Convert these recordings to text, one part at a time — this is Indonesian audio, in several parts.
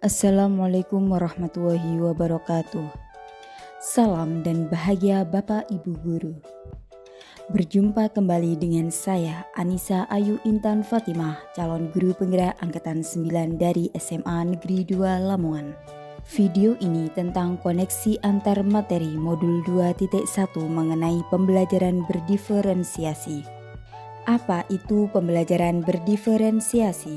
Assalamualaikum warahmatullahi wabarakatuh. Salam dan bahagia Bapak Ibu Guru. Berjumpa kembali dengan saya Anissa Ayu Intan Fatimah, calon guru penggerak angkatan 9 dari SMA Negeri 2 Lamongan. Video ini tentang koneksi antar materi modul 2.1 mengenai pembelajaran berdiferensiasi. Apa itu pembelajaran berdiferensiasi?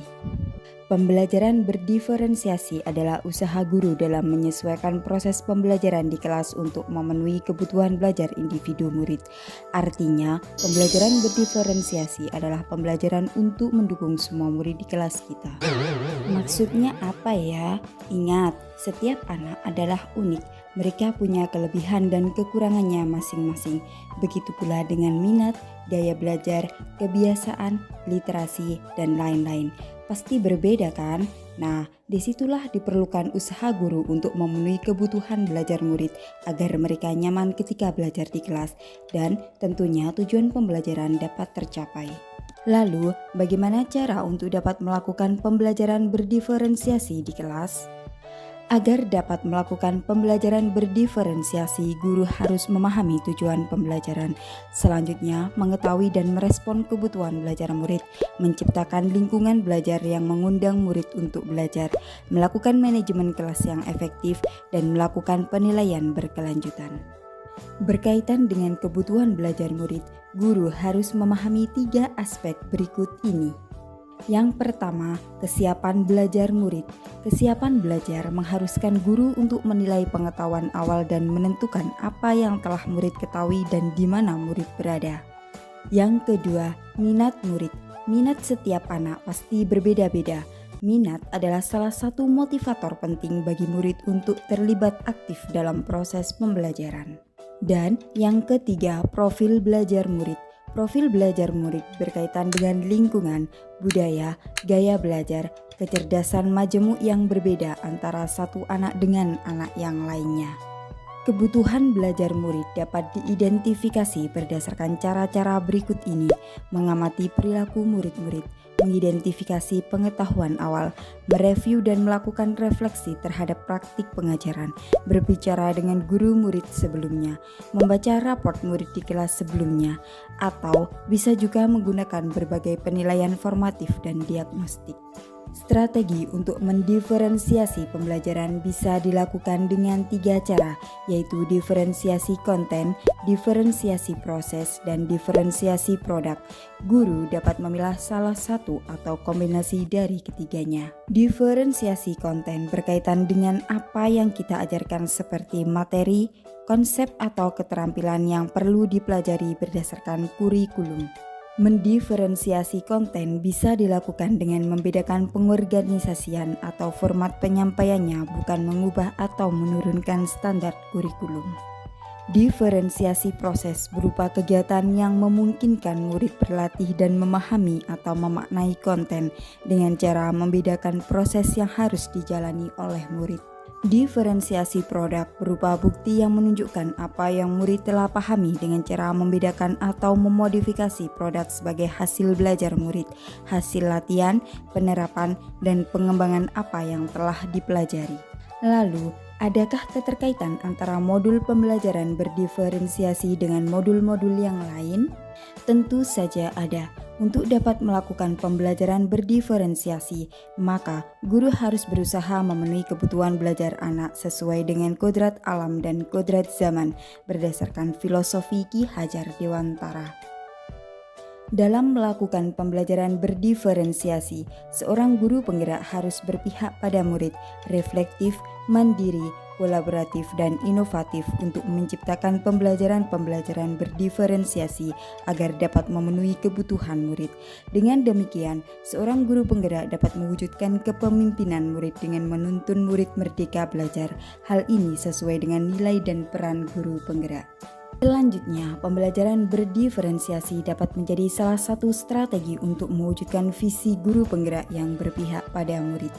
Pembelajaran berdiferensiasi adalah usaha guru dalam menyesuaikan proses pembelajaran di kelas untuk memenuhi kebutuhan belajar individu murid. Artinya, pembelajaran berdiferensiasi adalah pembelajaran untuk mendukung semua murid di kelas kita. Maksudnya apa ya? Ingat, setiap anak adalah unik. Mereka punya kelebihan dan kekurangannya masing-masing. Begitu pula dengan minat, gaya belajar, kebiasaan, literasi, dan lain-lain. Pasti berbeda kan? Nah, disitulah diperlukan usaha guru untuk memenuhi kebutuhan belajar murid agar mereka nyaman ketika belajar di kelas dan tentunya tujuan pembelajaran dapat tercapai. Lalu, bagaimana cara untuk dapat melakukan pembelajaran berdiferensiasi di kelas? Agar dapat melakukan pembelajaran berdiferensiasi, guru harus memahami tujuan pembelajaran. Selanjutnya, mengetahui dan merespon kebutuhan belajar murid, menciptakan lingkungan belajar yang mengundang murid untuk belajar, melakukan manajemen kelas yang efektif, dan melakukan penilaian berkelanjutan. Berkaitan dengan kebutuhan belajar murid, guru harus memahami 3 aspek berikut ini. Yang pertama, kesiapan belajar murid. Kesiapan belajar mengharuskan guru untuk menilai pengetahuan awal dan menentukan apa yang telah murid ketahui dan di mana murid berada. Yang kedua, minat murid. Minat setiap anak pasti berbeda-beda. Minat adalah salah satu motivator penting bagi murid untuk terlibat aktif dalam proses pembelajaran. Dan yang ketiga, profil belajar murid. Profil belajar murid berkaitan dengan lingkungan, budaya, gaya belajar, kecerdasan majemuk yang berbeda antara satu anak dengan anak yang lainnya. Kebutuhan belajar murid dapat diidentifikasi berdasarkan cara-cara berikut ini: mengamati perilaku murid-murid, mengidentifikasi pengetahuan awal, mereview dan melakukan refleksi terhadap praktik pengajaran, berbicara dengan guru murid sebelumnya, membaca raport murid di kelas sebelumnya, atau bisa juga menggunakan berbagai penilaian formatif dan diagnostik. Strategi untuk mendiferensiasi pembelajaran bisa dilakukan dengan 3 cara, yaitu diferensiasi konten, diferensiasi proses, dan diferensiasi produk. Guru dapat memilah salah satu atau kombinasi dari ketiganya. Diferensiasi konten berkaitan dengan apa yang kita ajarkan seperti materi, konsep atau keterampilan yang perlu dipelajari berdasarkan kurikulum. Mendiferensiasi konten bisa dilakukan dengan membedakan pengorganisasian atau format penyampaiannya, bukan mengubah atau menurunkan standar kurikulum. Diferensiasi proses berupa kegiatan yang memungkinkan murid berlatih dan memahami atau memaknai konten dengan cara membedakan proses yang harus dijalani oleh murid. Diferensiasi produk berupa bukti yang menunjukkan apa yang murid telah pahami dengan cara membedakan atau memodifikasi produk sebagai hasil belajar murid, hasil latihan, penerapan, dan pengembangan apa yang telah dipelajari. Lalu, adakah keterkaitan antara modul pembelajaran berdiferensiasi dengan modul-modul yang lain? Tentu saja ada. Untuk dapat melakukan pembelajaran berdiferensiasi, maka guru harus berusaha memenuhi kebutuhan belajar anak sesuai dengan kodrat alam dan kodrat zaman berdasarkan filosofi Ki Hajar Dewantara. Dalam melakukan pembelajaran berdiferensiasi, seorang guru penggerak harus berpihak pada murid, reflektif, mandiri, kolaboratif, dan inovatif untuk menciptakan pembelajaran-pembelajaran berdiferensiasi agar dapat memenuhi kebutuhan murid. Dengan demikian, seorang guru penggerak dapat mewujudkan kepemimpinan murid dengan menuntun murid merdeka belajar. Hal ini sesuai dengan nilai dan peran guru penggerak. Selanjutnya, pembelajaran berdiferensiasi dapat menjadi salah satu strategi untuk mewujudkan visi guru penggerak yang berpihak pada murid.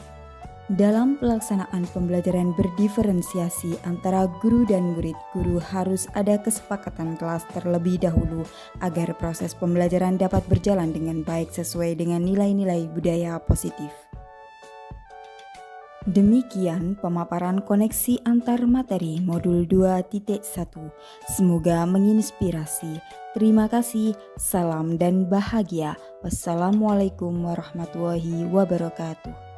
Dalam pelaksanaan pembelajaran berdiferensiasi antara guru dan murid, guru harus ada kesepakatan kelas terlebih dahulu agar proses pembelajaran dapat berjalan dengan baik sesuai dengan nilai-nilai budaya positif. Demikian pemaparan koneksi antar materi modul 2.1. Semoga menginspirasi. Terima kasih, salam dan bahagia. Wassalamualaikum warahmatullahi wabarakatuh.